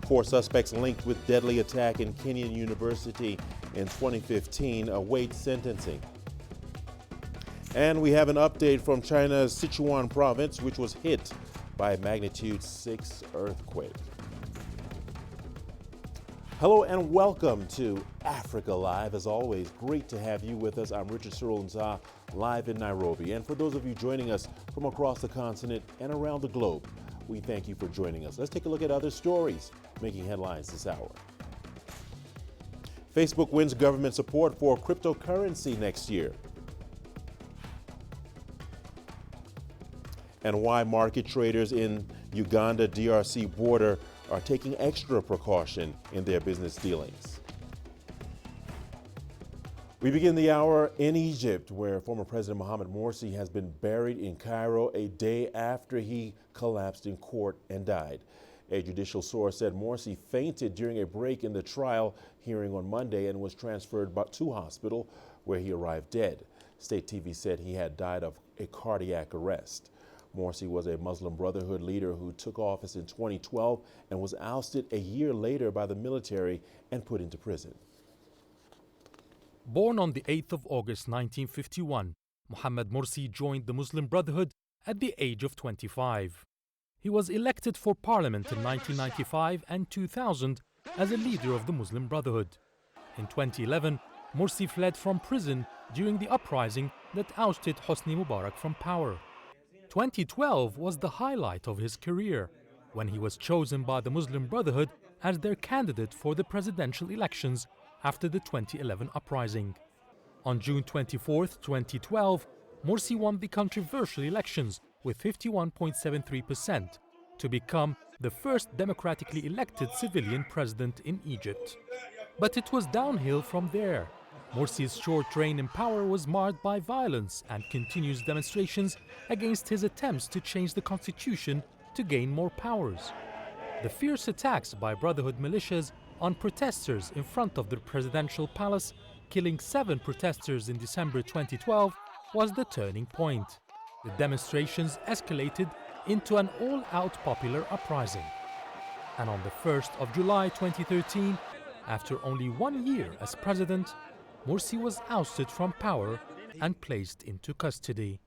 4 suspects linked with deadly attack in Kenyan University in 2015 await sentencing. And we have an update from China's Sichuan province, which was hit by a magnitude 6 earthquake. Hello and welcome to Africa Live. As always, great to have you with us. I'm Richard Nta, live in Nairobi. And for those of you joining us from across the continent and around the globe, we thank you for joining us. Let's take a look at other stories making headlines this hour. Facebook wins government support for cryptocurrency next year. And why market traders in Uganda DRC border are taking extra precaution in their business dealings. We begin the hour in Egypt, where former President Mohamed Morsi has been buried in Cairo a day after he collapsed in court and died. A judicial source said Morsi fainted during a break in the trial hearing on Monday and was transferred to hospital, where he arrived dead. State TV said he had died of a cardiac arrest. Morsi was a Muslim Brotherhood leader who took office in 2012 and was ousted a year later by the military and put into prison. Born on the 8th of August 1951, Mohamed Morsi joined the Muslim Brotherhood at the age of 25. He was elected for parliament in 1995 and 2000 as a leader of the Muslim Brotherhood. In 2011, Morsi fled from prison during the uprising that ousted Hosni Mubarak from power. 2012 was the highlight of his career, when he was chosen by the Muslim Brotherhood as their candidate for the presidential elections after the 2011 uprising. On June 24, 2012, Morsi won the controversial elections with 51.73% to become the first democratically elected civilian president in Egypt. But it was downhill from there. Morsi's short reign in power was marred by violence and continuous demonstrations against his attempts to change the constitution to gain more powers. The fierce attacks by Brotherhood militias on protesters in front of the presidential palace, killing 7 protesters in December 2012, was the turning point. The demonstrations escalated into an all-out popular uprising. And on the 1st of July 2013, after only 1 year as president, Morsi was ousted from power and placed into custody.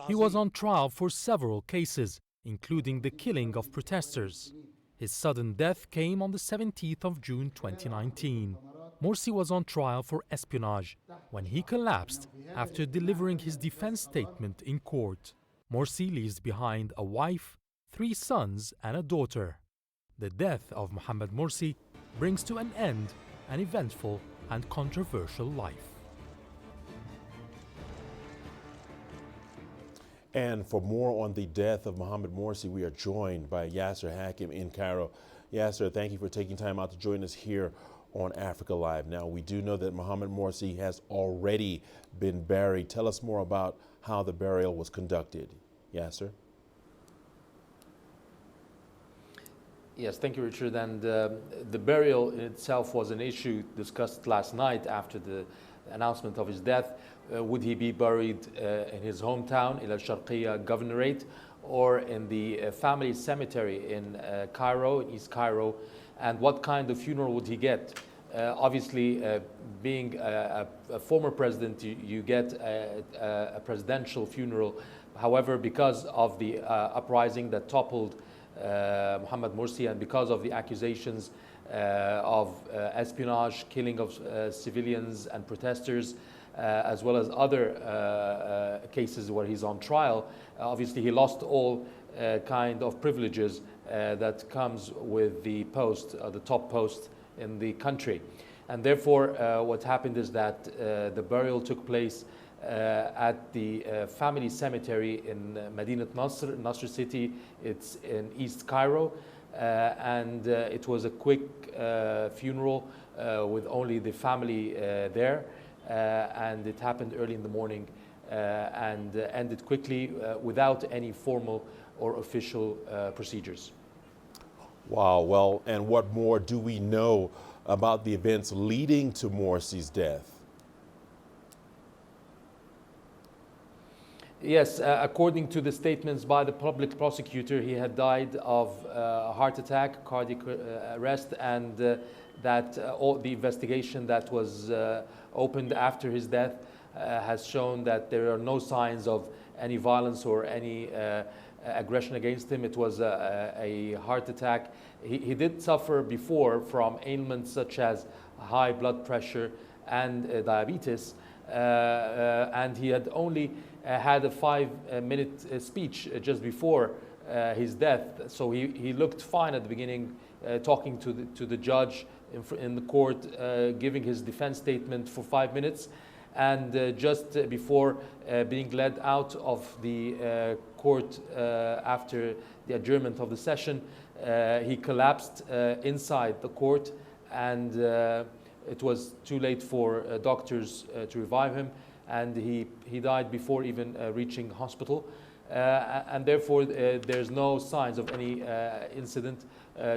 He was on trial for several cases, including the killing of protesters. His sudden death came on the 17th of June 2019. Morsi was on trial for espionage when he collapsed after delivering his defense statement in court. Morsi leaves behind a wife, 3 sons and a daughter. The death of Mohamed Morsi brings to an end an eventful and controversial life. And for more on the death of Mohamed Morsi, we are joined by Yasser Hakim in Cairo. Yasser, thank you for taking time out to join us here on Africa Live. Now, we do know that Mohamed Morsi has already been buried. Tell us more about how the burial was conducted. Yasser? Yes, thank you, Richard. And the burial in itself was an issue discussed last night after the announcement of his death. Would he be buried in his hometown, El Sharqiya Governorate, or in the family cemetery in Cairo, in East Cairo? And what kind of funeral would he get? Obviously, being a former president, you get a presidential funeral. However, because of the uprising that toppled Mohamed Morsi, and because of the accusations of espionage, killing of civilians and protesters, as well as other cases where he's on trial, obviously he lost all kind of privileges that comes with the post, the top post in the country. And therefore, what happened is that the burial took place at the family cemetery in Madinat Nasr City. It's in East Cairo, and it was a quick funeral with only the family there, and it happened early in the morning and ended quickly without any formal or official procedures. Wow, well, and what more do we know about the events leading to Morsi's death? Yes, according to the statements by the public prosecutor, he had died of a heart attack, cardiac arrest, and that all the investigation that was opened after his death has shown that there are no signs of any violence or any aggression against him. It was a heart attack. He did suffer before from ailments such as high blood pressure and diabetes, and he had only had a 5-minute speech just before his death. So he looked fine at the beginning, talking to the judge in the court, giving his defense statement for 5 minutes. And just before being led out of the court after the adjournment of the session, he collapsed inside the court, and it was too late for doctors to revive him, and he died before even reaching hospital. And therefore there's no signs of any incident,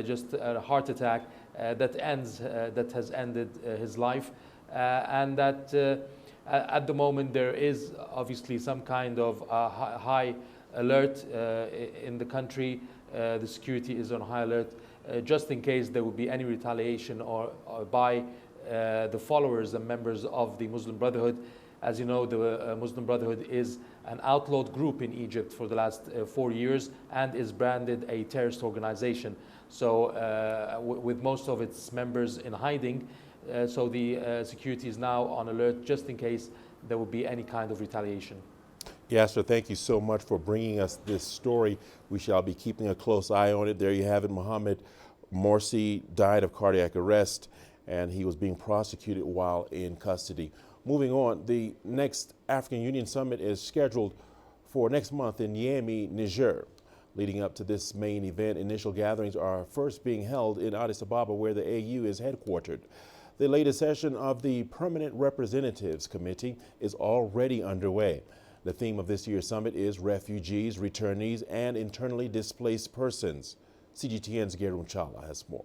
just a heart attack that has ended his life, and that at the moment there is obviously some kind of high alert in the country. The security is on high alert just in case there would be any retaliation or by the followers and members of the Muslim Brotherhood. As you know, the Muslim Brotherhood is an outlawed group in Egypt for the last 4 years and is branded a terrorist organization. So with most of its members in hiding, so the security is now on alert just in case there will be any kind of retaliation. Yasser, thank you so much for bringing us this story. We shall be keeping a close eye on it. There you have it. Mohamed Morsi died of cardiac arrest, and he was being prosecuted while in custody. Moving on, the next African Union Summit is scheduled for next month in Niamey, Niger. Leading up to this main event, initial gatherings are first being held in Addis Ababa, where the AU is headquartered. The latest session of the Permanent Representatives Committee is already underway. The theme of this year's summit is refugees, returnees, and internally displaced persons. CGTN's Gerun Chala has more.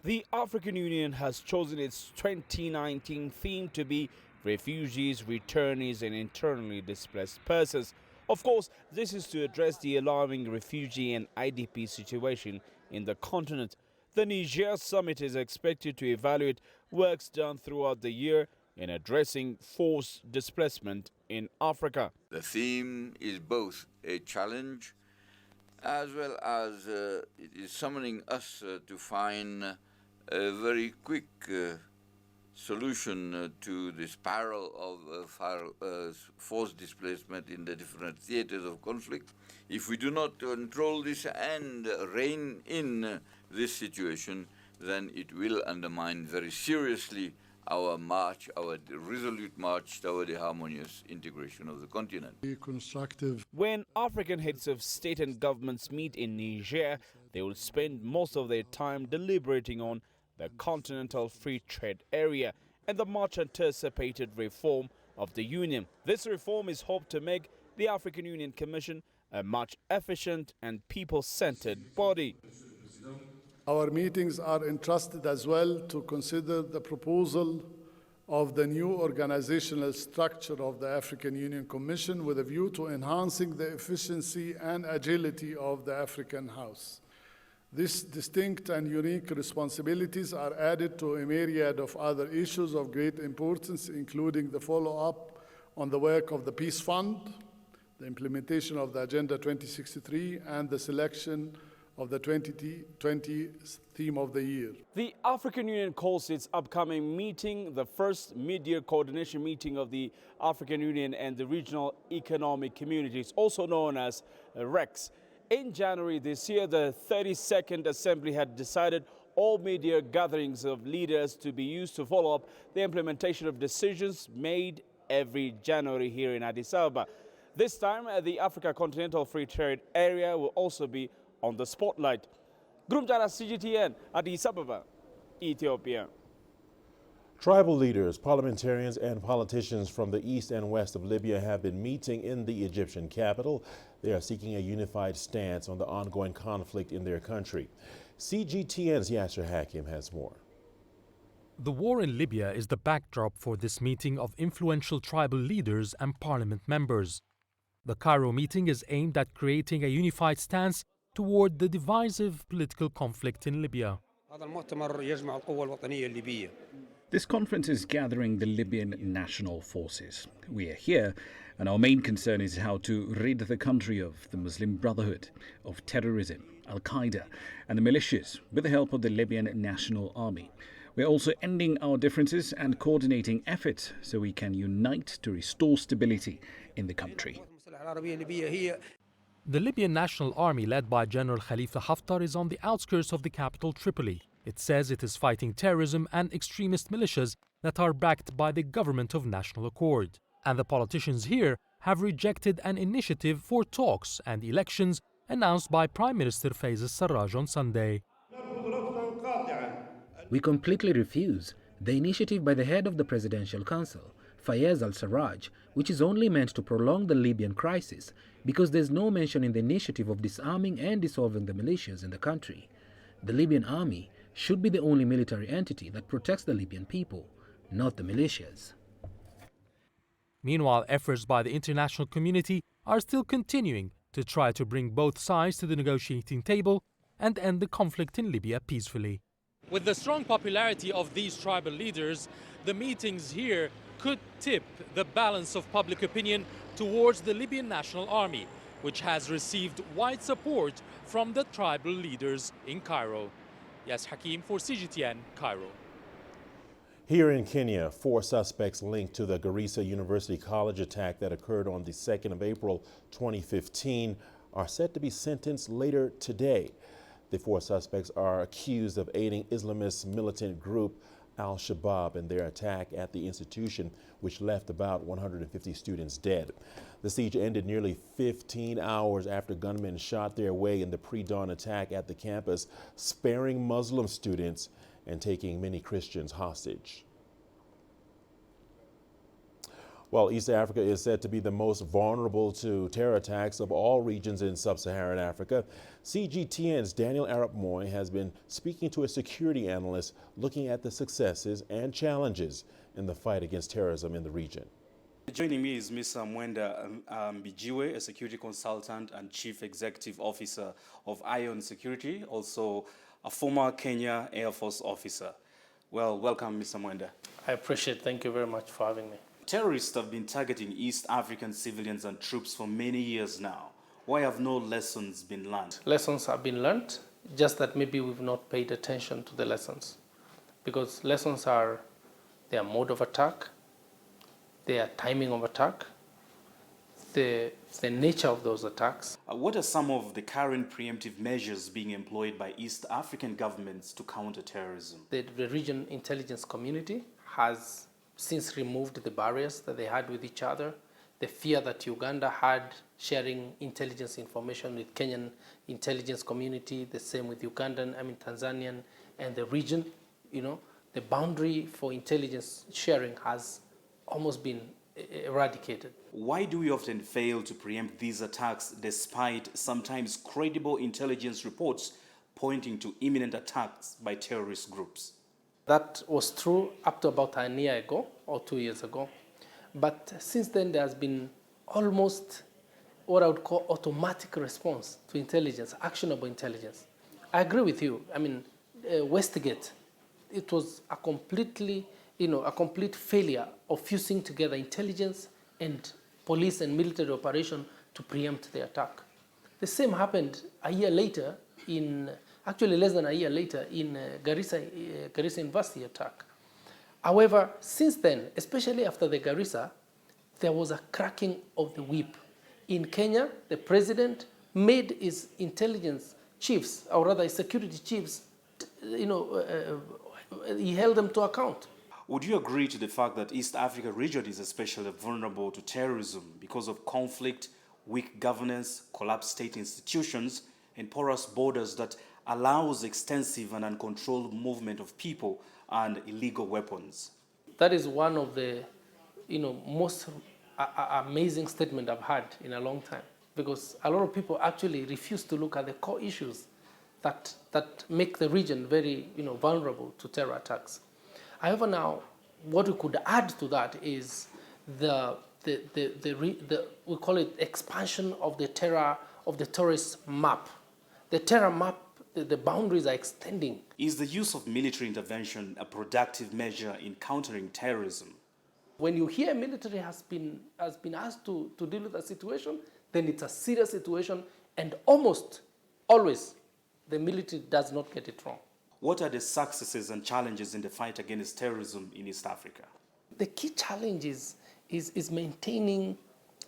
The African Union has chosen its 2019 theme to be refugees, returnees, and internally displaced persons. Of course, this is to address the alarming refugee and IDP situation in the continent. The Niger summit is expected to evaluate works done throughout the year in addressing forced displacement in Africa. The theme is both a challenge as well as it is summoning us to find a very quick solution to the spiral of forced displacement in the different theaters of conflict. If we do not control this and rein in this situation, then it will undermine very seriously our march, our resolute march toward the harmonious integration of the continent. When African heads of state and governments meet in Niger, they will spend most of their time deliberating on the Continental Free Trade Area and the much anticipated reform of the Union. This reform is hoped to make the African Union Commission a much efficient and people-centered body. Our meetings are entrusted as well to consider the proposal of the new organizational structure of the African Union Commission with a view to enhancing the efficiency and agility of the African House. These distinct and unique responsibilities are added to a myriad of other issues of great importance, including the follow-up on the work of the Peace Fund, the implementation of the Agenda 2063, and the selection of the 2020 theme of the year. The African Union calls its upcoming meeting the first mid-year coordination meeting of the African Union and the Regional Economic Communities, also known as REX. In January this year, the 32nd Assembly had decided all mid-year gatherings of leaders to be used to follow up the implementation of decisions made every January here in Addis Ababa. This time, the Africa Continental Free Trade Area will also be on the spotlight. Group Jara CGTN, Addis Ababa, Ethiopia. Tribal leaders, parliamentarians, and politicians from the east and west of Libya have been meeting in the Egyptian capital. They are seeking a unified stance on the ongoing conflict in their country. CGTN's Yasser Hakim has more. The war in Libya is the backdrop for this meeting of influential tribal leaders and parliament members. The Cairo meeting is aimed at creating a unified stance toward the divisive political conflict in Libya. This conference is gathering the Libyan national forces. We are here, and our main concern is how to rid the country of the Muslim Brotherhood, of terrorism, Al-Qaeda, and the militias with the help of the Libyan National Army. We're also ending our differences and coordinating efforts so we can unite to restore stability in the country. The Libyan National Army, led by General Khalifa Haftar, is on the outskirts of the capital Tripoli. It says it is fighting terrorism and extremist militias that are backed by the government of national accord. And the politicians here have rejected an initiative for talks and elections announced by Prime Minister Fayez al-Sarraj on Sunday. We completely refuse the initiative by the head of the Presidential Council, Fayez al-Sarraj, which is only meant to prolong the Libyan crisis because there's no mention in the initiative of disarming and dissolving the militias in the country. The Libyan army should be the only military entity that protects the Libyan people, not the militias. Meanwhile, efforts by the international community are still continuing to try to bring both sides to the negotiating table and end the conflict in Libya peacefully. With the strong popularity of these tribal leaders, the meetings here could tip the balance of public opinion towards the Libyan National Army, which has received wide support from the tribal leaders in Cairo. Yas Hakim for CGTN, Cairo. Here in Kenya, 4 suspects linked to the Garissa University College attack that occurred on the 2nd of April 2015 are set to be sentenced later today. The 4 suspects are accused of aiding Islamist militant group Al-Shabaab in their attack at the institution, which left about 150 students dead. The siege ended nearly 15 hours after gunmen shot their way in the pre-dawn attack at the campus, sparing Muslim students and taking many Christians hostage. Well, East Africa is said to be the most vulnerable to terror attacks of all regions in sub-Saharan Africa. CGTN's Daniel Arap Moy has been speaking to a security analyst looking at the successes and challenges in the fight against terrorism in the region. Joining me is Mr. Mwenda Mbijiwe, a security consultant and chief executive officer of Ion Security, also a former Kenya Air Force officer. Well, welcome, Mr. Mwenda. I appreciate it. Thank you very much for having me. Terrorists have been targeting East African civilians and troops for many years now. Why have no lessons been learned? Lessons have been learned, just that maybe we've not paid attention to the lessons. Because lessons are their mode of attack, their timing of attack, the nature of those attacks. What are some of the current preemptive measures being employed by East African governments to counter terrorism? The region intelligence community has since removed the barriers that they had with each other, the fear that Uganda had sharing intelligence information with Kenyan intelligence community, the same with Tanzanian and the region. The boundary for intelligence sharing has almost been eradicated. Why do we often fail to preempt these attacks despite sometimes credible intelligence reports pointing to imminent attacks by terrorist groups? That was true up to about a year ago or 2 years ago. But since then, there has been almost what I would call automatic response to intelligence, actionable intelligence. I agree with you. Westgate, it was a complete failure of fusing together intelligence and police and military operation to preempt the attack. The same happened a year later actually less than a year later in Garissa University attack. However, since then, especially after the Garissa, there was a cracking of the whip. In Kenya, the president made his intelligence chiefs, or rather his security chiefs, he held them to account. Would you agree to the fact that East Africa region is especially vulnerable to terrorism because of conflict, weak governance, collapsed state institutions, and porous borders that allows extensive and uncontrolled movement of people and illegal weapons? That is one of the most amazing statement I've had in a long time, because a lot of people actually refuse to look at the core issues that make the region very vulnerable to terror attacks. However, now what we could add to that is we call it expansion of the terrorist map. The terror map, the boundaries are extending. Is the use of military intervention a productive measure in countering terrorism? When you hear military has been asked to deal with a situation, then it's a serious situation, and almost always the military does not get it wrong. What are the successes and challenges in the fight against terrorism in East Africa? The key challenge is maintaining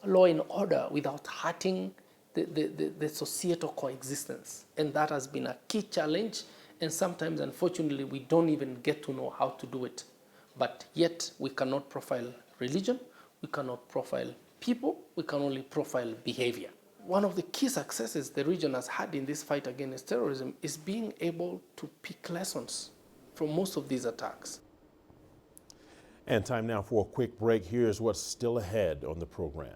law and order without hurting the societal coexistence. And that has been a key challenge, and sometimes, unfortunately, we don't even get to know how to do it. But yet, we cannot profile religion, we cannot profile people, we can only profile behavior. One of the key successes the region has had in this fight against terrorism is being able to pick lessons from most of these attacks. And time now for a quick break. Here's what's still ahead on the program.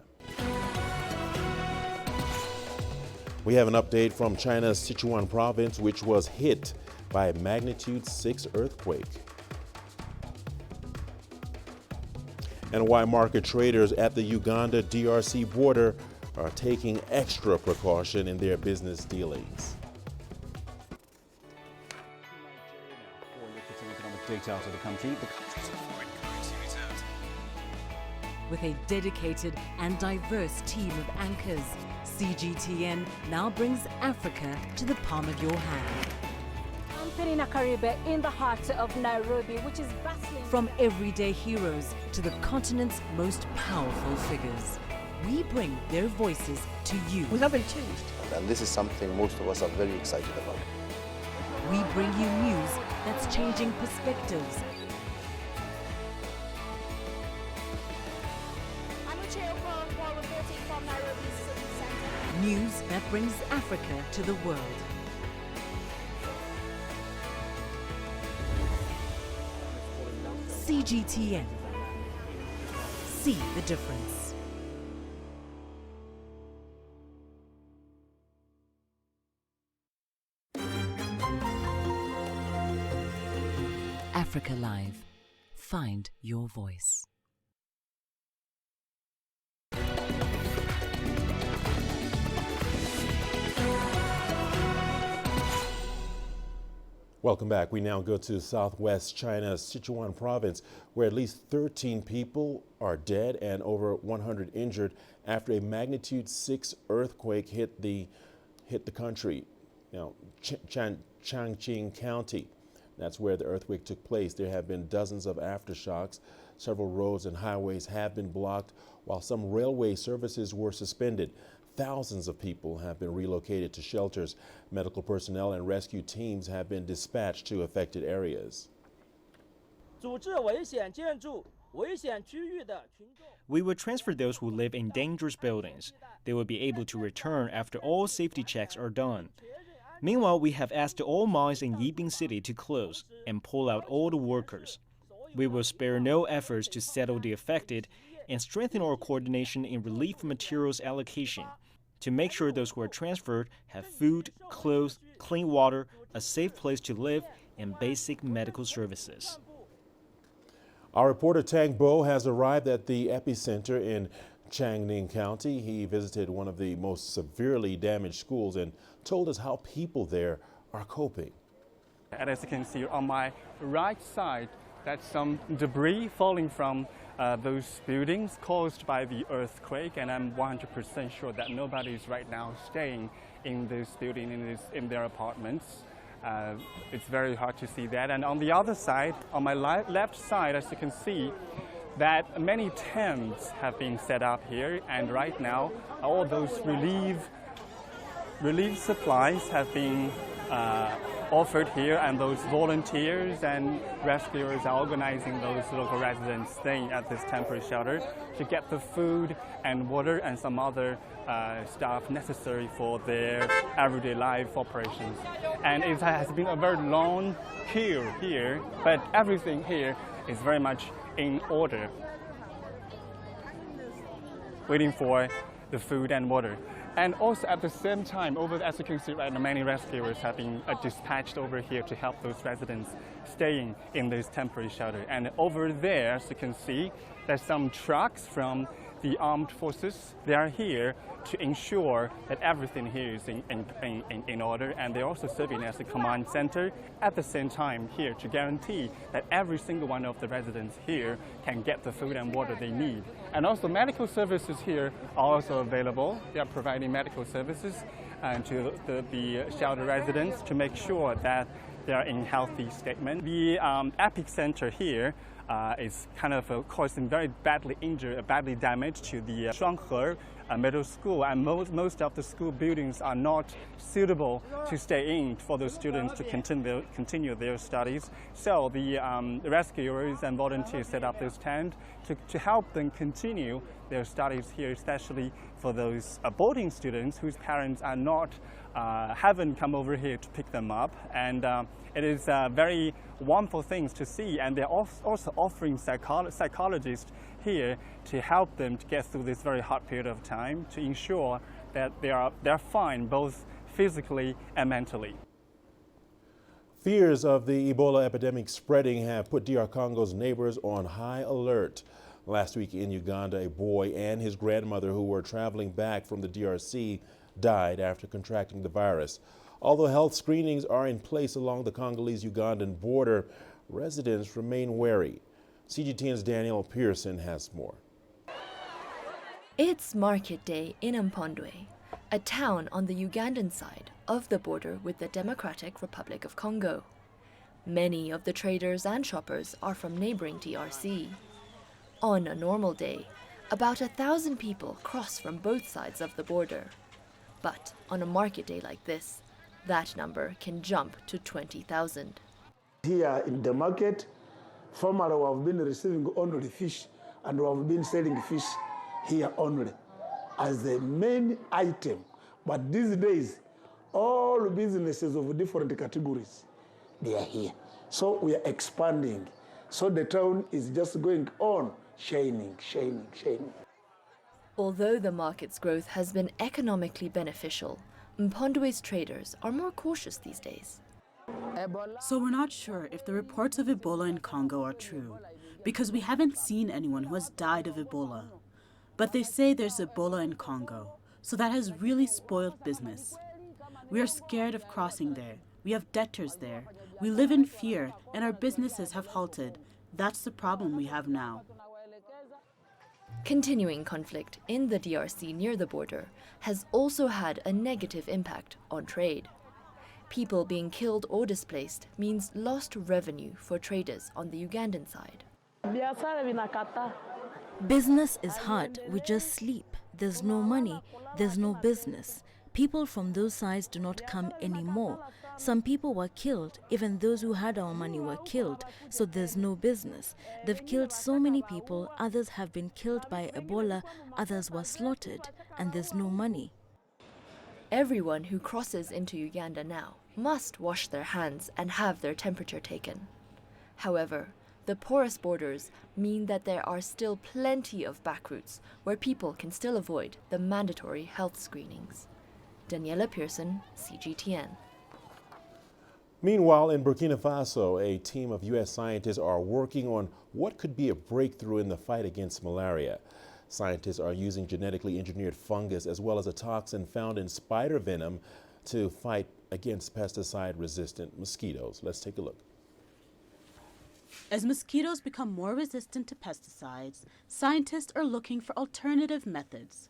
We have an update from China's Sichuan province, which was hit by a magnitude 6 earthquake. And why market traders at the Uganda-DRC border are taking extra precaution in their business dealings. For look at economic data out of the country, the country's foreign currency reserves. With a dedicated and diverse team of anchors, CGTN now brings Africa to the palm of your hand. I'm Penina Karibe in the heart of Nairobi, which is bustling. From everyday heroes to the continent's most powerful figures, we bring their voices to you. We haven't changed. And this is something most of us are very excited about. We bring you news that's changing perspectives. I'm Uche reporting from Nairobi City Center. News that brings Africa to the world. CGTN. See the difference. Africa Live. Find your voice. Welcome back. We now go to southwest China's Sichuan province, where at least 13 people are dead and over 100 injured after a magnitude 6 earthquake hit the country. Now, Changqing County, that's where the earthquake took place. There have been dozens of aftershocks. Several roads and highways have been blocked, while some railway services were suspended. Thousands of people have been relocated to shelters. Medical personnel and rescue teams have been dispatched to affected areas. We will transfer those who live in dangerous buildings. They will be able to return after all safety checks are done. Meanwhile, we have asked all mines in Yibin City to close and pull out all the workers. We will spare no efforts to settle the affected and strengthen our coordination in relief materials allocation to make sure those who are transferred have food, clothes, clean water, a safe place to live, and basic medical services. Our reporter Tang Bo has arrived at the epicenter in Changning County. He visited one of the most severely damaged schools and told us how people there are coping. And as you can see on my right side, that's some debris falling from those buildings caused by the earthquake, and I'm 100% sure that nobody is right now staying in this building, in their apartments. It's very hard to see that. And on the other side, on my left side, as you can see, that many tents have been set up here, and right now all those relief supplies have been offered here, and those volunteers and rescuers are organizing those local residents staying at this temporary shelter to get the food and water and some other stuff necessary for their everyday life operations. And it has been a very long queue here, but everything here is very much in order, waiting for the food and water. And also at the same time, as you can see right now, many rescuers have been dispatched over here to help those residents staying in this temporary shelter. And over there, as you can see, there's some trucks from the armed forces. They are here to ensure that everything here is in order, and they're also serving as a command center at the same time here to guarantee that every single one of the residents here can get the food and water they need. And also medical services here are also available. They are providing medical services to the shelter residents to make sure that they are in healthy state. The epicenter here is kind of causing very badly damaged to the Shuanghe middle school, and most of the school buildings are not suitable to stay in for the students to continue their studies. So the rescuers and volunteers set up this tent to help them continue their studies here, especially for those boarding students whose parents are not haven't come over here to pick them up. And it is very wonderful things to see, and they're also offering psychologists here to help them to get through this very hard period of time, to ensure that they're fine both physically and mentally. Fears of the Ebola epidemic spreading have put DR Congo's neighbors on high alert. Last week in Uganda, a boy and his grandmother who were traveling back from the DRC died after contracting the virus. Although health screenings are in place along the Congolese-Ugandan border, residents remain wary. CGTN's Daniel Pearson has more. It's market day in Mpondwe, a town on the Ugandan side of the border with the Democratic Republic of Congo. Many of the traders and shoppers are from neighboring DRC. On a normal day, about 1,000 people cross from both sides of the border. But on a market day like this, that number can jump to 20,000. Here in the market, farmers have been receiving only fish, and we have been selling fish here only as the main item. But these days, all businesses of different categories, they are here. So we are expanding. So the town is just going on shining. Although the market's growth has been economically beneficial, Mpondwe's traders are more cautious these days. So we're not sure if the reports of Ebola in Congo are true, because we haven't seen anyone who has died of Ebola. But they say there's Ebola in Congo, so that has really spoiled business. We are scared of crossing there. We have debtors there. We live in fear, and our businesses have halted. That's the problem we have now. Continuing conflict in the DRC near the border has also had a negative impact on trade. People being killed or displaced means lost revenue for traders on the Ugandan side. Business is hard. We just sleep. There's no money. There's no business. People from those sides do not come anymore. Some people were killed. Even those who had our money were killed. So there's no business. They've killed so many people. Others have been killed by Ebola. Others were slaughtered. And there's no money. Everyone who crosses into Uganda now must wash their hands and have their temperature taken. However, the porous borders mean that there are still plenty of back routes where people can still avoid the mandatory health screenings. Daniela Pearson, CGTN. Meanwhile, in Burkina Faso, a team of U.S. scientists are working on what could be a breakthrough in the fight against malaria. Scientists are using genetically engineered fungus as well as a toxin found in spider venom to fight against pesticide-resistant mosquitoes. Let's take a look. As mosquitoes become more resistant to pesticides, scientists are looking for alternative methods.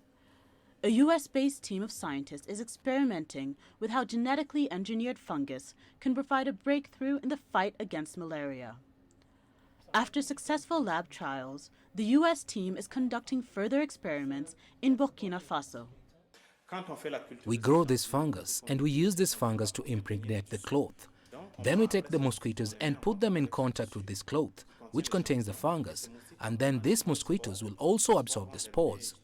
A U.S.-based team of scientists is experimenting with how genetically engineered fungus can provide a breakthrough in the fight against malaria. After successful lab trials, the U.S. team is conducting further experiments in Burkina Faso. We grow this fungus, and we use this fungus to impregnate the cloth. Then we take the mosquitoes and put them in contact with this cloth, which contains the fungus, and then these mosquitoes will also absorb the spores.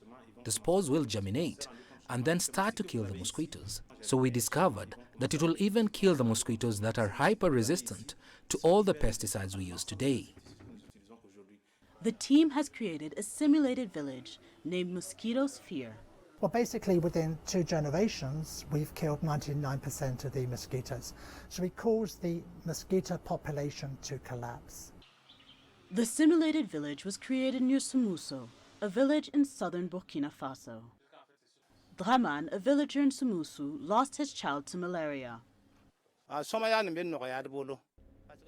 The spores will germinate and then start to kill the mosquitoes. So we discovered that it will even kill the mosquitoes that are hyper-resistant to all the pesticides we use today. The team has created a simulated village named Mosquito Sphere. Well, basically within 2 generations, we've killed 99% of the mosquitoes. So we caused the mosquito population to collapse. The simulated village was created near Soumousso, a village in southern Burkina Faso. Draman, a villager in Soumousso, lost his child to malaria.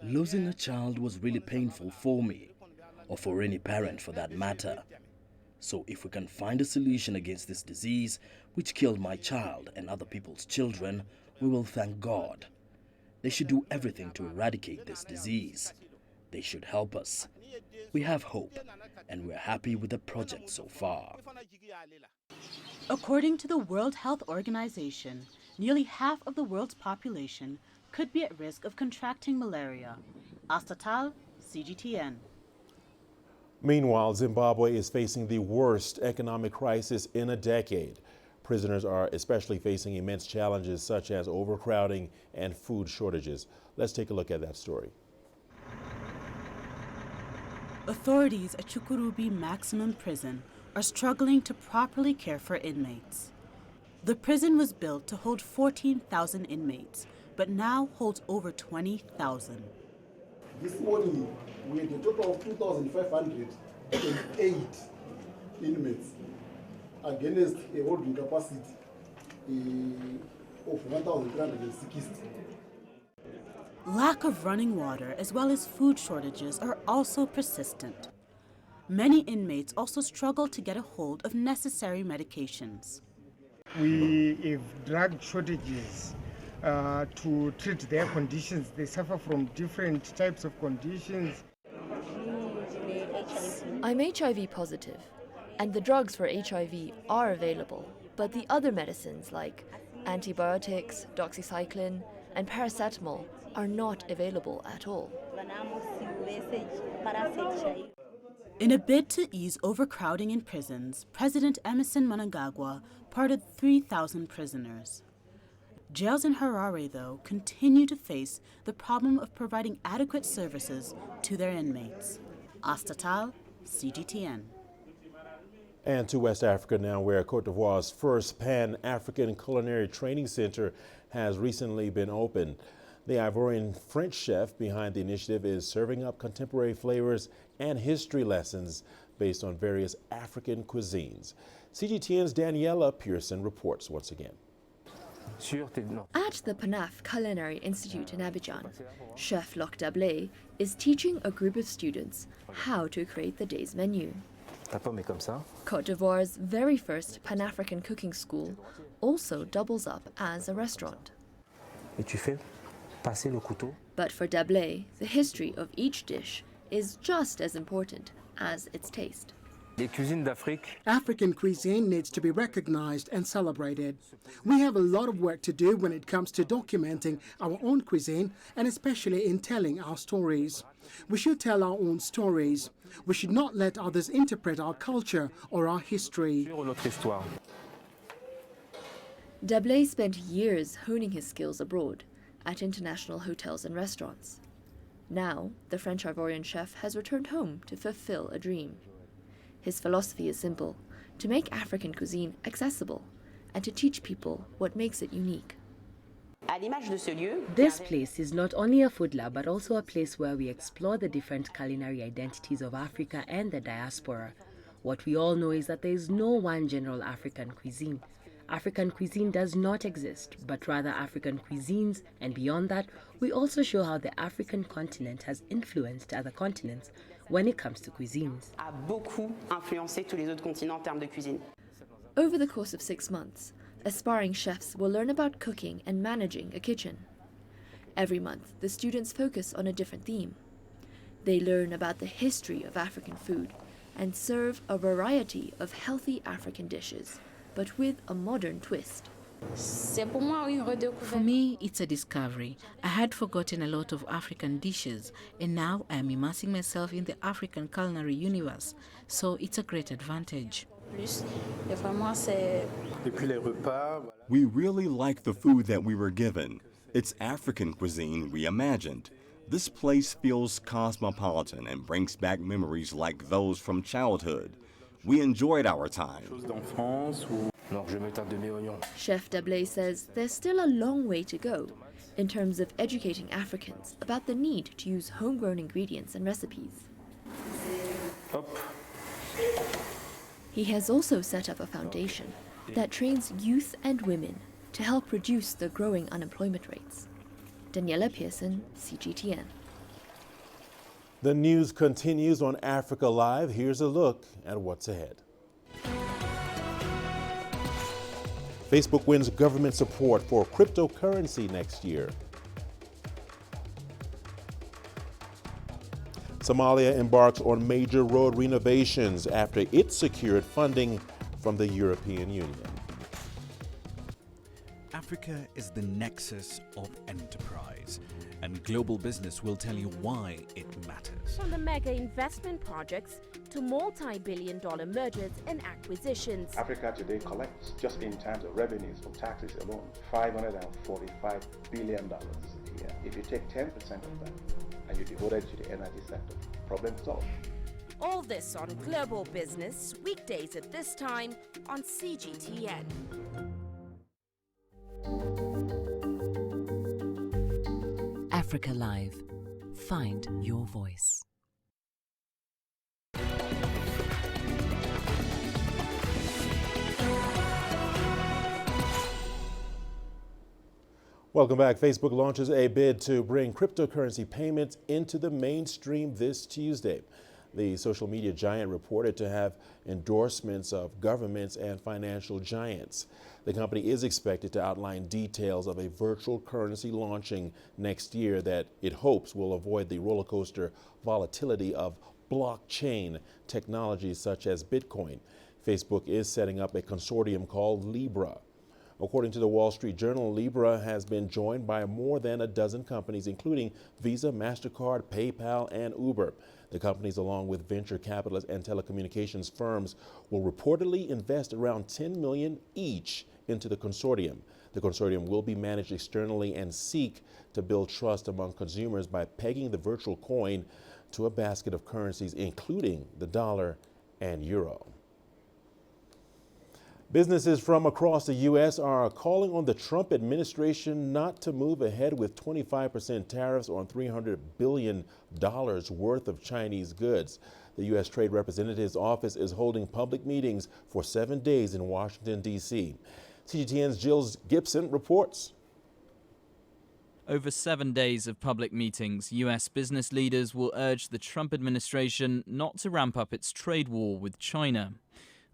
Losing a child was really painful for me, or for any parent for that matter. So if we can find a solution against this disease, which killed my child and other people's children, we will thank God. They should do everything to eradicate this disease. They should help us. We have hope, and we're happy with the project so far. According to the World Health Organization, nearly half of the world's population could be at risk of contracting malaria. Astatal, CGTN. Meanwhile, Zimbabwe is facing the worst economic crisis in a decade. Prisoners are especially facing immense challenges such as overcrowding and food shortages. Let's take a look at that story. Authorities at Chukurubi Maximum Prison are struggling to properly care for inmates. The prison was built to hold 14,000 inmates, but now holds over 20,000. This morning, we had a total of 2,508 inmates against a holding capacity of 1,360. Lack of running water as well as food shortages are also persistent. Many inmates also struggle to get a hold of necessary medications. We have drug shortages to treat their conditions. They suffer from different types of conditions. I'm HIV positive, and the drugs for HIV are available, but the other medicines like antibiotics, doxycycline, and paracetamol are not available at all. In a bid to ease overcrowding in prisons, President Emerson Mnangagwa pardoned 3,000 prisoners. Jails in Harare, though, continue to face the problem of providing adequate services to their inmates. Astatal, CGTN. And to West Africa now, where Côte d'Ivoire's first Pan-African Culinary Training Center has recently been opened. The Ivorian French chef behind the initiative is serving up contemporary flavors and history lessons based on various African cuisines. CGTN's Daniela Pearson reports once again. At the PANAF Culinary Institute in Abidjan, Chef Luc Dablé is teaching a group of students how to create the day's menu. Côte d'Ivoire's very first Pan-African cooking school also doubles up as a restaurant. But for Dablé, the history of each dish is just as important as its taste. African cuisine needs to be recognized and celebrated. We have a lot of work to do when it comes to documenting our own cuisine and especially in telling our stories. We should tell our own stories. We should not let others interpret our culture or our history. Dablé spent years honing his skills abroad at international hotels and restaurants. Now, the French-Ivorian chef has returned home to fulfill a dream. His philosophy is simple: to make African cuisine accessible and to teach people what makes it unique. This place is not only a food lab but also a place where we explore the different culinary identities of Africa and the diaspora. What we all know is that there is no one general African cuisine. African cuisine does not exist, but rather African cuisines, and beyond that, we also show how the African continent has influenced other continents when it comes to cuisines. Over the course of 6 months, aspiring chefs will learn about cooking and managing a kitchen. Every month, the students focus on a different theme. They learn about the history of African food and serve a variety of healthy African dishes, but with a modern twist. For me, it's a discovery. I had forgotten a lot of African dishes, and now I am immersing myself in the African culinary universe, so it's a great advantage. We really like the food that we were given. It's African cuisine reimagined. This place feels cosmopolitan and brings back memories like those from childhood. We enjoyed our time. Chef Dablé says there's still a long way to go in terms of educating Africans about the need to use homegrown ingredients and recipes. He has also set up a foundation that trains youth and women to help reduce the growing unemployment rates. Daniela Pearson, CGTN. The news continues on Africa Live. Here's a look at what's ahead. Facebook wins government support for cryptocurrency next year. Somalia embarks on major road renovations after it secured funding from the European Union. Africa is the nexus of enterprise, and global business will tell you why it matters. From the mega investment projects to multi-billion-dollar mergers and acquisitions. Africa today collects, just in terms of revenues from taxes alone, $545 billion a year. If you take 10% of that and you devote it to the energy sector, problem solved. All this on Global Business, weekdays at this time on CGTN. Africa Live. Find your voice. Welcome back. Facebook launches a bid to bring cryptocurrency payments into the mainstream this Tuesday. The social media giant reported to have endorsements of governments and financial giants. The company is expected to outline details of a virtual currency launching next year that it hopes will avoid the roller coaster volatility of blockchain technologies such as Bitcoin. Facebook is setting up a consortium called Libra. According to the Wall Street Journal, Libra has been joined by more than a dozen companies, including Visa, MasterCard, PayPal, and Uber. The companies, along with venture capitalists and telecommunications firms, will reportedly invest around $10 million each into the consortium. The consortium will be managed externally and seek to build trust among consumers by pegging the virtual coin to a basket of currencies, including the dollar and euro. Businesses from across the U.S. are calling on the Trump administration not to move ahead with 25% tariffs on $300 billion worth of Chinese goods. The U.S. Trade Representative's office is holding public meetings for 7 days in Washington, D.C. CGTN's Jill Gibson reports. Over 7 days of public meetings, U.S. business leaders will urge the Trump administration not to ramp up its trade war with China.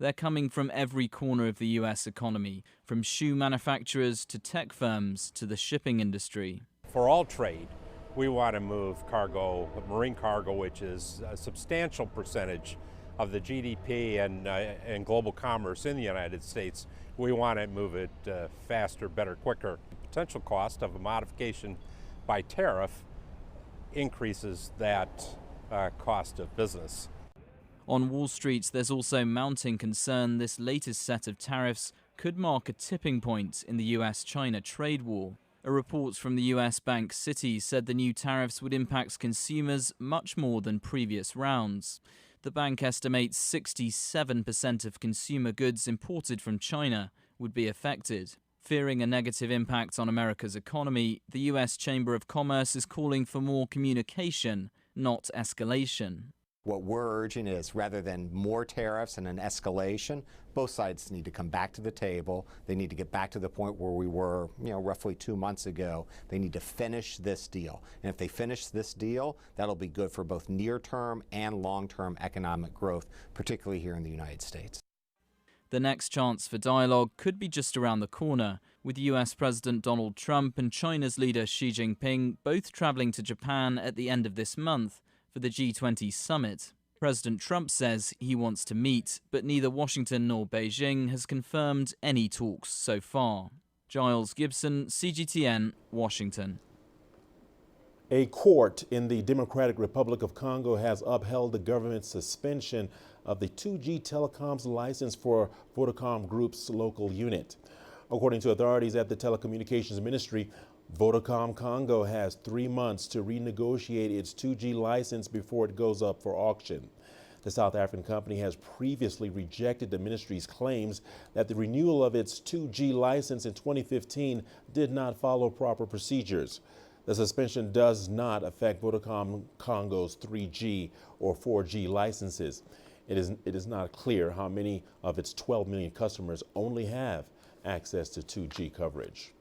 They're coming from every corner of the U.S. economy, from shoe manufacturers to tech firms to the shipping industry. For all trade, we want to move cargo, marine cargo, which is a substantial percentage of the GDP and global commerce in the United States. We want to move it faster, better, quicker. The potential cost of a modification by tariff increases that cost of business. On Wall Street, there's also mounting concern this latest set of tariffs could mark a tipping point in the US-China trade war. A report from the US bank Citi said the new tariffs would impact consumers much more than previous rounds. The bank estimates 67% of consumer goods imported from China would be affected. Fearing a negative impact on America's economy, the US Chamber of Commerce is calling for more communication, not escalation. What we're urging is, rather than more tariffs and an escalation, both sides need to come back to the table. They need to get back to the point where we were, roughly 2 months ago. They need to finish this deal. And if they finish this deal, that'll be good for both near-term and long-term economic growth, particularly here in the United States. The next chance for dialogue could be just around the corner, with US President Donald Trump and China's leader Xi Jinping both traveling to Japan at the end of this month for the G20 summit. President Trump says he wants to meet, but neither Washington nor Beijing has confirmed any talks so far. Giles Gibson, CGTN, Washington. A court in the Democratic Republic of Congo has upheld the government's suspension of the 2G Telecom's license for Vodacom Group's local unit. According to authorities at the Telecommunications Ministry, Vodacom Congo has 3 months to renegotiate its 2G license before it goes up for auction. The South African company has previously rejected the ministry's claims that the renewal of its 2G license in 2015 did not follow proper procedures. The suspension does not affect Vodacom Congo's 3G or 4G licenses. It is not clear how many of its 12 million customers only have access to 2G coverage.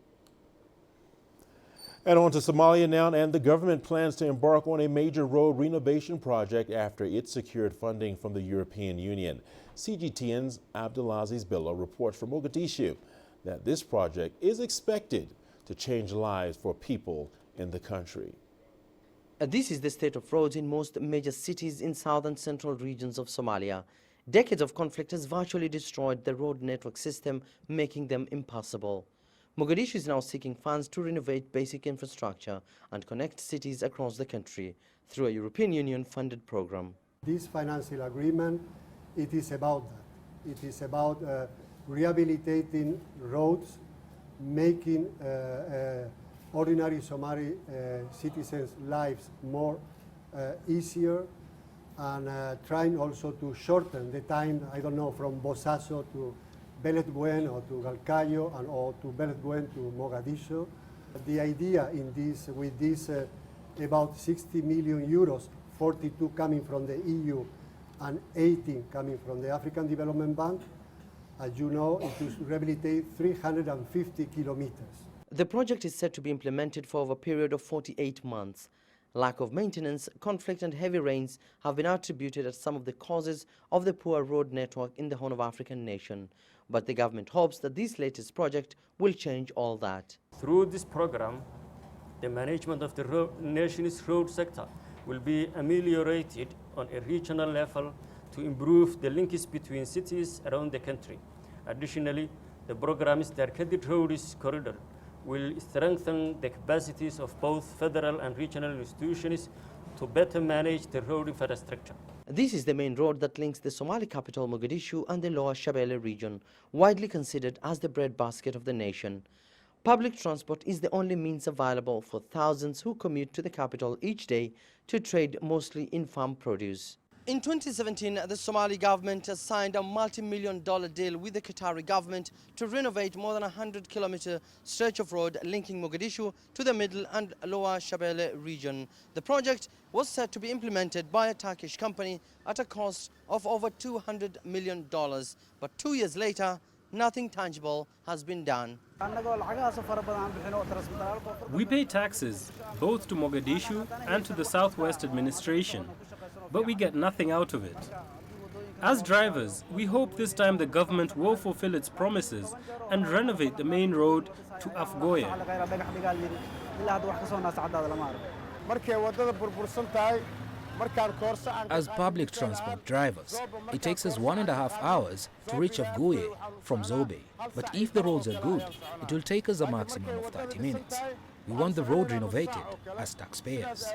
And on to Somalia now, and the government plans to embark on a major road renovation project after it secured funding from the European Union. CGTN's Abdulaziz Bello reports from Mogadishu that this project is expected to change lives for people in the country. This is the state of roads in most major cities in south and central regions of Somalia. Decades of conflict has virtually destroyed the road network system, making them impassable. Mogadishu is now seeking funds to renovate basic infrastructure and connect cities across the country through a European Union-funded program. This financial agreement, it is about that. It is about rehabilitating roads, making ordinary Somali citizens' lives more easier, and trying also to shorten the time, I don't know, from Bosaso to Beledweyne or to Galkayo and or to Beledweyne to Mogadishu. The idea in this, with this about 60 million euros, 42 coming from the EU and 18 coming from the African Development Bank, as you know, it is to rehabilitate 350 kilometers. The project is set to be implemented for over a period of 48 months. Lack of maintenance, conflict and heavy rains have been attributed as some of the causes of the poor road network in the Horn of African nation. But the government hopes that this latest project will change all that. Through this program, the management of the nation's road sector will be ameliorated on a regional level to improve the links between cities around the country. Additionally, the program's targeted roads corridor will strengthen the capacities of both federal and regional institutions to better manage the road infrastructure. This is the main road that links the Somali capital Mogadishu and the Lower Shabelle region, widely considered as the breadbasket of the nation. Public transport is the only means available for thousands who commute to the capital each day to trade mostly in farm produce. In 2017, the Somali government has signed a multi-million-dollar deal with the Qatari government to renovate more than a 100-kilometer stretch of road linking Mogadishu to the Middle and Lower Shabelle region. The project was set to be implemented by a Turkish company at a cost of over $200 million. But 2 years later, nothing tangible has been done. We pay taxes both to Mogadishu and to the Southwest administration, but we get nothing out of it. As drivers, we hope this time the government will fulfill its promises and renovate the main road to Afgoye. As public transport drivers, it takes us 1.5 hours to reach Afgoye from Zobe. But if the roads are good, it will take us a maximum of 30 minutes. We want the road renovated as taxpayers.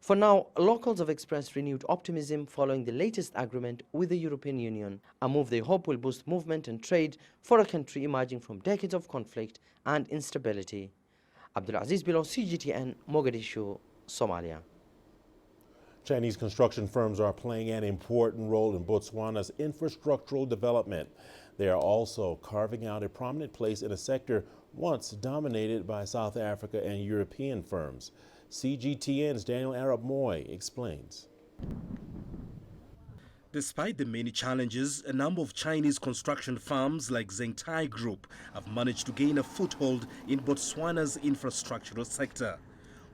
For now, locals have expressed renewed optimism following the latest agreement with the European Union, a move they hope will boost movement and trade for a country emerging from decades of conflict and instability. Abdulaziz Bello, CGTN, Mogadishu, Somalia. Chinese construction firms are playing an important role in Botswana's infrastructural development. They are also carving out a prominent place in a sector once dominated by South Africa and European firms. CGTN's Daniel Arab Moy explains. Despite the many challenges, a number of Chinese construction firms like Nta Group have managed to gain a foothold in Botswana's infrastructural sector.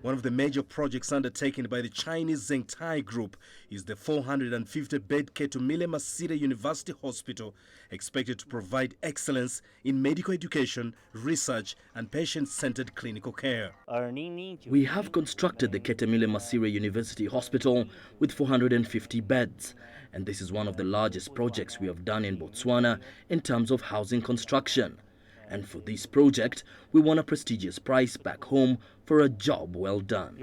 One of the major projects undertaken by the Chinese Nta Group is the 450-bed Ketumile Masire University Hospital, expected to provide excellence in medical education, research and patient-centered clinical care. We have constructed the Ketumile Masire University Hospital with 450 beds, and this is one of the largest projects we have done in Botswana in terms of housing construction. And for this project, we won a prestigious prize back home for a job well done.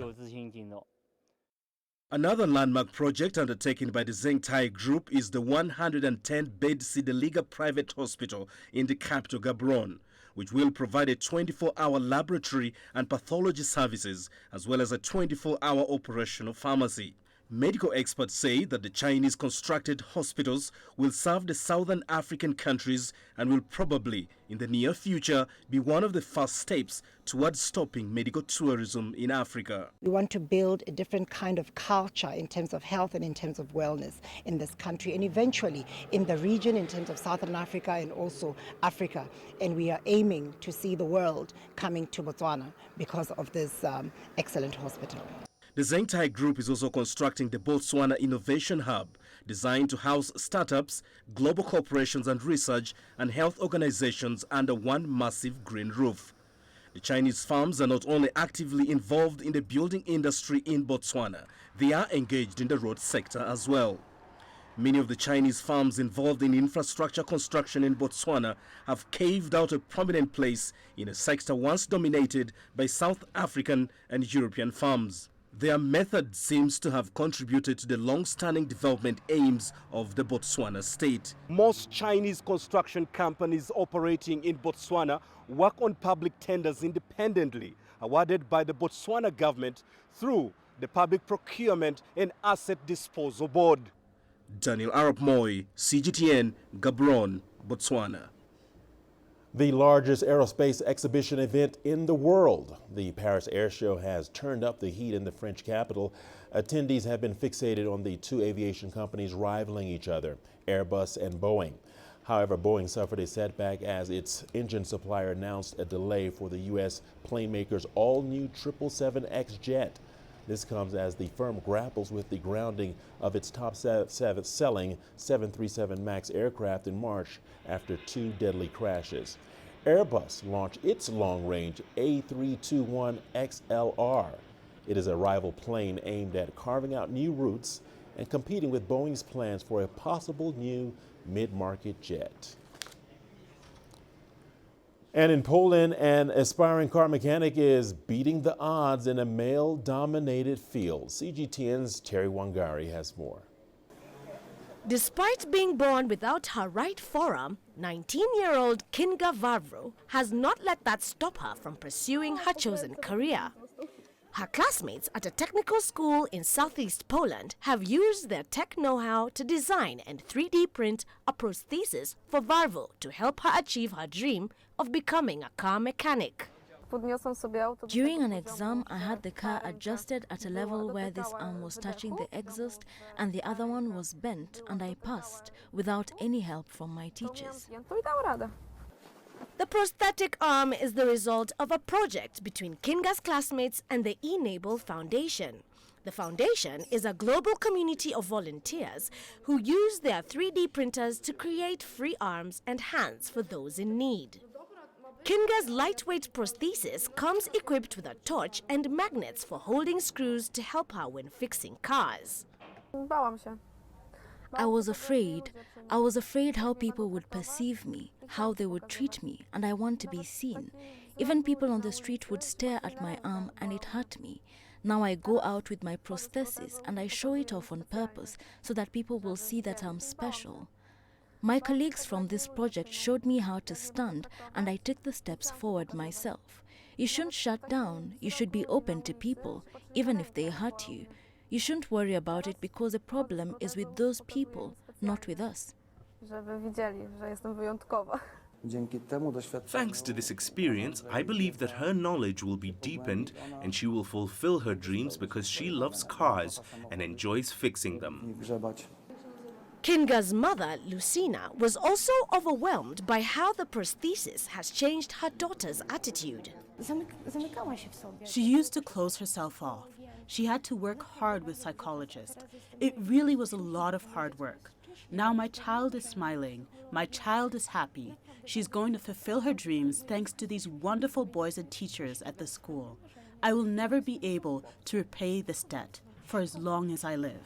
Another landmark project undertaken by the Nta Group is the 110-bed Sideliga Private Hospital in the capital Gaborone, which will provide a 24-hour laboratory and pathology services, as well as a 24-hour operational pharmacy. Medical experts say that the Chinese constructed hospitals will serve the southern African countries and will probably, in the near future, be one of the first steps towards stopping medical tourism in Africa. We want to build a different kind of culture in terms of health and in terms of wellness in this country and eventually in the region in terms of Southern Africa and also Africa. And we are aiming to see the world coming to Botswana because of this excellent hospital. The Nta Group is also constructing the Botswana Innovation Hub, designed to house startups, global corporations and research and health organizations under one massive green roof. The Chinese firms are not only actively involved in the building industry in Botswana, they are engaged in the road sector as well. Many of the Chinese firms involved in infrastructure construction in Botswana have carved out a prominent place in a sector once dominated by South African and European firms. Their method seems to have contributed to the long-standing development aims of the Botswana state. Most Chinese construction companies operating in Botswana work on public tenders independently, awarded by the Botswana government through the Public Procurement and Asset Disposal Board. Daniel Arap Moi, CGTN, Gaborone, Botswana. The largest aerospace exhibition event in the world, the Paris Air Show, has turned up the heat in the French capital. Attendees have been fixated on the two aviation companies rivaling each other, Airbus and Boeing. However, Boeing suffered a setback as its engine supplier announced a delay for the U.S. plane maker's all-new 777X jet. This comes as the firm grapples with the grounding of its top-selling 737 MAX aircraft in March after two deadly crashes. Airbus launched its long-range A321XLR. It is a rival plane aimed at carving out new routes and competing with Boeing's plans for a possible new mid-market jet. And in Poland, an aspiring car mechanic is beating the odds in a male-dominated field. CGTN's Terry Wangari has more. Despite being born without her right forearm, 19-year-old Kinga Wawro has not let that stop her from pursuing her chosen career. Her classmates at a technical school in southeast Poland have used their tech know-how to design and 3D print a prosthesis for Wawro to help her achieve her dream of becoming a car mechanic. During an exam, I had the car adjusted at a level where this arm was touching the exhaust and the other one was bent, and I passed without any help from my teachers. The prosthetic arm is the result of a project between Kinga's classmates and the Enable Foundation. The foundation is a global community of volunteers who use their 3D printers to create free arms and hands for those in need. Kinga's lightweight prosthesis comes equipped with a torch and magnets for holding screws to help her when fixing cars. I was afraid. I was afraid how people would perceive me, how they would treat me, and I want to be seen. Even people on the street would stare at my arm and it hurt me. Now I go out with my prosthesis and I show it off on purpose so that people will see that I'm special. My colleagues from this project showed me how to stand and I took the steps forward myself. You shouldn't shut down. You should be open to people, even if they hurt you. You shouldn't worry about it because the problem is with those people, not with us. Thanks to this experience, I believe that her knowledge will be deepened and she will fulfill her dreams because she loves cars and enjoys fixing them. Kinga's mother, Lucina, was also overwhelmed by how the prosthesis has changed her daughter's attitude. She used to close herself off. She had to work hard with psychologists. It really was a lot of hard work. Now my child is smiling. My child is happy. She's going to fulfill her dreams thanks to these wonderful boys and teachers at the school. I will never be able to repay this debt for as long as I live.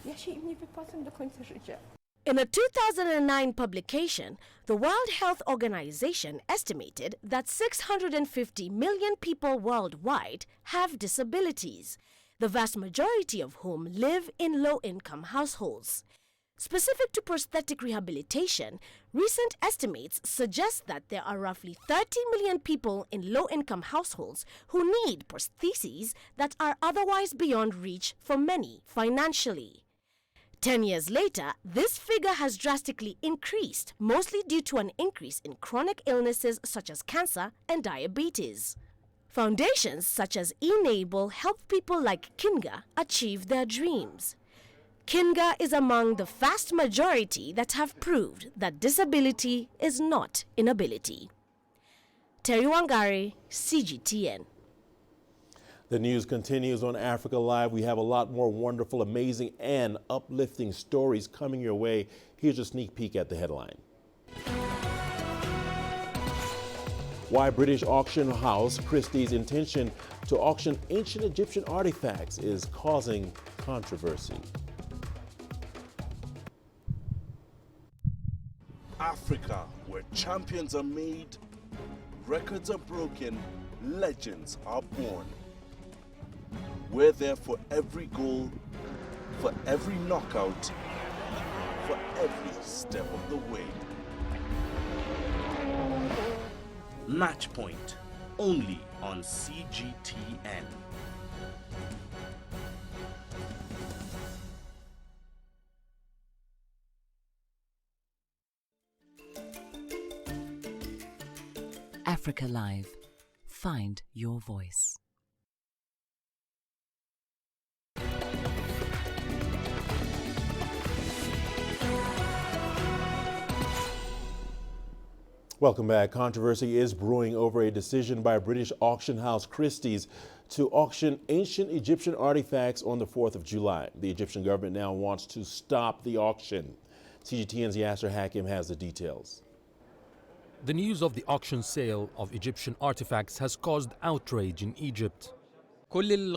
In a 2009 publication, the World Health Organization estimated that 650 million people worldwide have disabilities, the vast majority of whom live in low-income households. Specific to prosthetic rehabilitation, recent estimates suggest that there are roughly 30 million people in low-income households who need prostheses that are otherwise beyond reach for many financially. 10 years later, this figure has drastically increased, mostly due to an increase in chronic illnesses such as cancer and diabetes. Foundations such as Enable help people like Kinga achieve their dreams. Kinga is among the vast majority that have proved that disability is not inability. Terry Wangari, CGTN. The news continues on Africa Live. We have a lot more wonderful, amazing, and uplifting stories coming your way. Here's a sneak peek at the headline. Why British auction house Christie's intention to auction ancient Egyptian artifacts is causing controversy. Africa, where champions are made, records are broken, legends are born. We're there for every goal, for every knockout, for every step of the way. Match Point, only on CGTN. Africa Live. Find your voice. Welcome back. Controversy is brewing over a decision by British auction house Christie's to auction ancient Egyptian artifacts on the 4th of July. The Egyptian government now wants to stop the auction. CGTN's Yasser Hakim has the details. The news of the auction sale of Egyptian artifacts has caused outrage in Egypt. According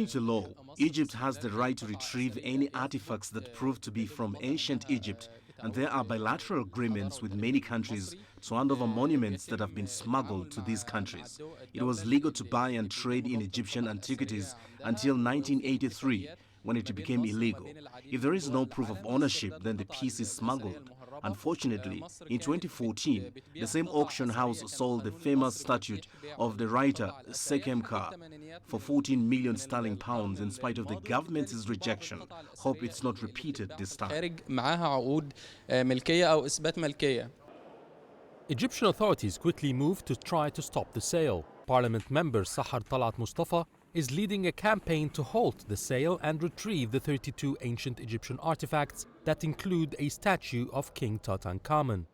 to law, Egypt has the right to retrieve any artifacts that prove to be from ancient Egypt, and there are bilateral agreements with many countries to hand over monuments that have been smuggled to these countries. It was legal to buy and trade in Egyptian antiquities until 1983, when it became illegal. If there is no proof of ownership, then the piece is smuggled. Unfortunately, in 2014, the same auction house sold the famous statue of the writer Sekemka for 14 million sterling pounds in spite of the government's rejection. Hope it's not repeated this time. Egyptian authorities quickly moved to try to stop the sale. Parliament member Sahar Talat Mustafa is leading a campaign to halt the sale and retrieve the 32 ancient Egyptian artifacts that include a statue of King Tutankhamun.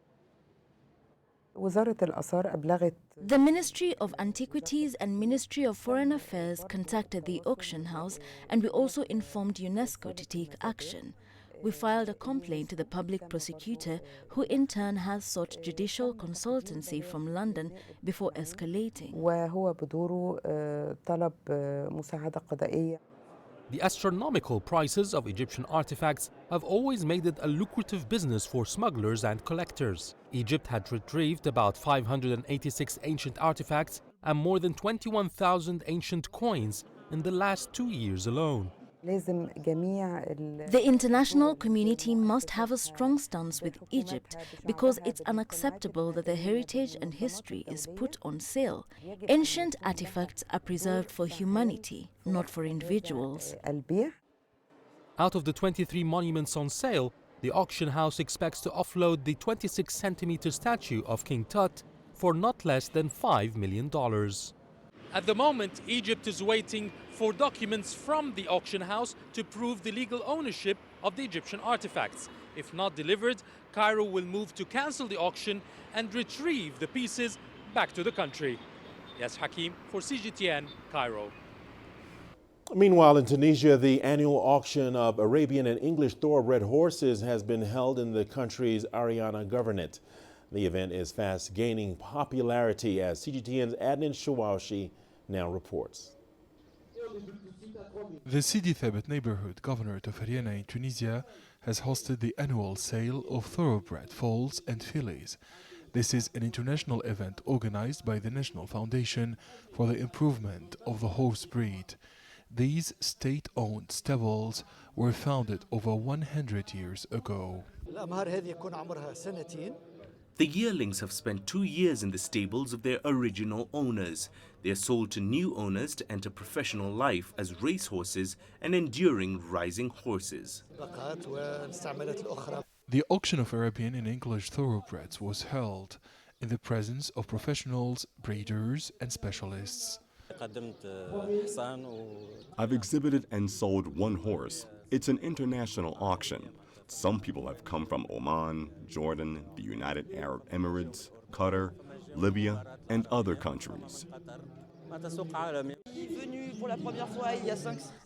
The Ministry of Antiquities and Ministry of Foreign Affairs contacted the auction house, and we also informed UNESCO to take action. We filed a complaint to the public prosecutor, who in turn has sought judicial consultancy from London before escalating. The astronomical prices of Egyptian artifacts have always made it a lucrative business for smugglers and collectors. Egypt had retrieved about 586 ancient artifacts and more than 21,000 ancient coins in the last 2 years alone. The international community must have a strong stance with Egypt because it's unacceptable that the heritage and history is put on sale. Ancient artifacts are preserved for humanity, not for individuals. Out of the 23 monuments on sale, the auction house expects to offload the 26-centimeter statue of King Tut for not less than $5 million. At the moment, Egypt is waiting for documents from the auction house to prove the legal ownership of the Egyptian artifacts. If not delivered, Cairo will move to cancel the auction and retrieve the pieces back to the country. Yes, Hakim for CGTN, Cairo. Meanwhile, in Tunisia, the annual auction of Arabian and English thoroughbred horses has been held in the country's Ariana governorate. The event is fast gaining popularity, as CGTN's Adnan Shawashi now reports. The Sidi Thabit neighborhood governorate of Ariana in Tunisia has hosted the annual sale of thoroughbred foals and fillies. This is an international event organized by the National Foundation for the Improvement of the Horse Breed. These state-owned stables were founded over 100 years ago. The yearlings have spent 2 years in the stables of their original owners. They are sold to new owners to enter professional life as racehorses and enduring rising horses. The auction of Arabian and English thoroughbreds was held in the presence of professionals, breeders and specialists. I've exhibited and sold one horse. It's an international auction. Some people have come from Oman, Jordan, the United Arab Emirates, Qatar, Libya, and other countries.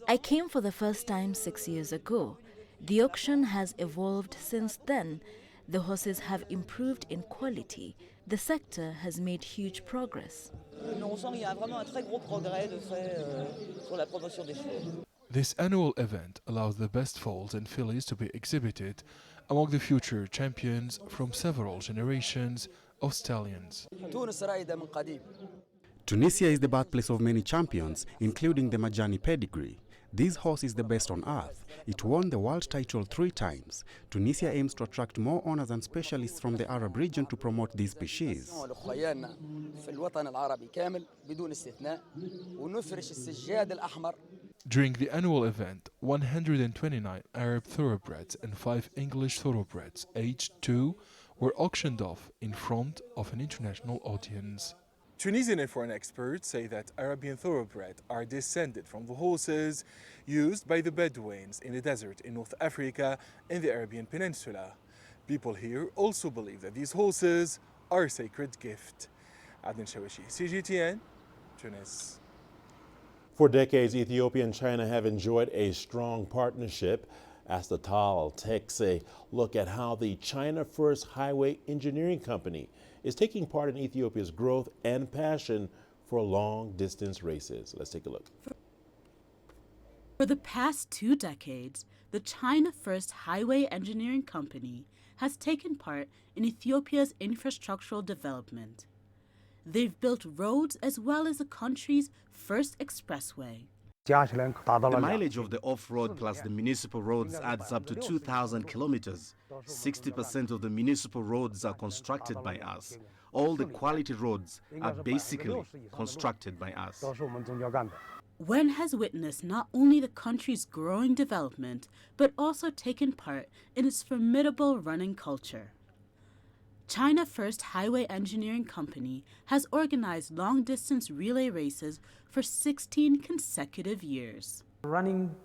I came for the first time 6 years ago. The auction has evolved since then. The horses have improved in quality. The sector has made huge progress. This annual event allows the best foals and fillies to be exhibited among the future champions from several generations of stallions. Tunisia is the birthplace of many champions, including the Majani pedigree. This horse is the best on earth. It won the world title 3 times. Tunisia aims to attract more owners and specialists from the Arab region to promote these species. During the annual event, 129 Arab thoroughbreds and 5 English thoroughbreds aged 2 were auctioned off in front of an international audience. Tunisian and foreign experts say that Arabian thoroughbred are descended from the horses used by the Bedouins in the desert in North Africa and the Arabian Peninsula. People here also believe that these horses are a sacred gift. Adnan Shawishi, CGTN, Tunis. For decades, Ethiopia and China have enjoyed a strong partnership. Astatal takes a look at how the China First Highway Engineering Company is taking part in Ethiopia's growth and passion for long-distance races. Let's take a look. For the past 2 decades, the China First Highway Engineering Company has taken part in Ethiopia's infrastructural development. They've built roads as well as the country's first expressway. The mileage of the off-road plus the municipal roads adds up to 2,000 kilometers. 60% of the municipal roads are constructed by us. All the quality roads are basically constructed by us. Wen has witnessed not only the country's growing development, but also taken part in its formidable running culture. China First Highway Engineering Company has organized long-distance relay races for 16 consecutive years. Running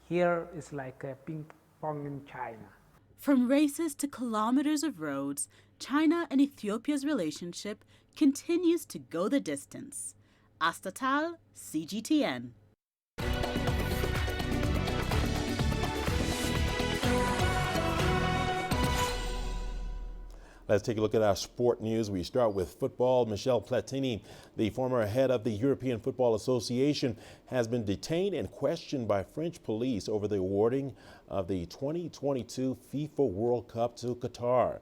here is like a ping pong in China. From races to kilometers of roads, China and Ethiopia's relationship continues to go the distance. Astatal, CGTN. Let's take a look at our sport news. We start with football. Michel Platini, the former head of the European Football Association, has been detained and questioned by French police over the awarding of the 2022 FIFA World Cup to Qatar.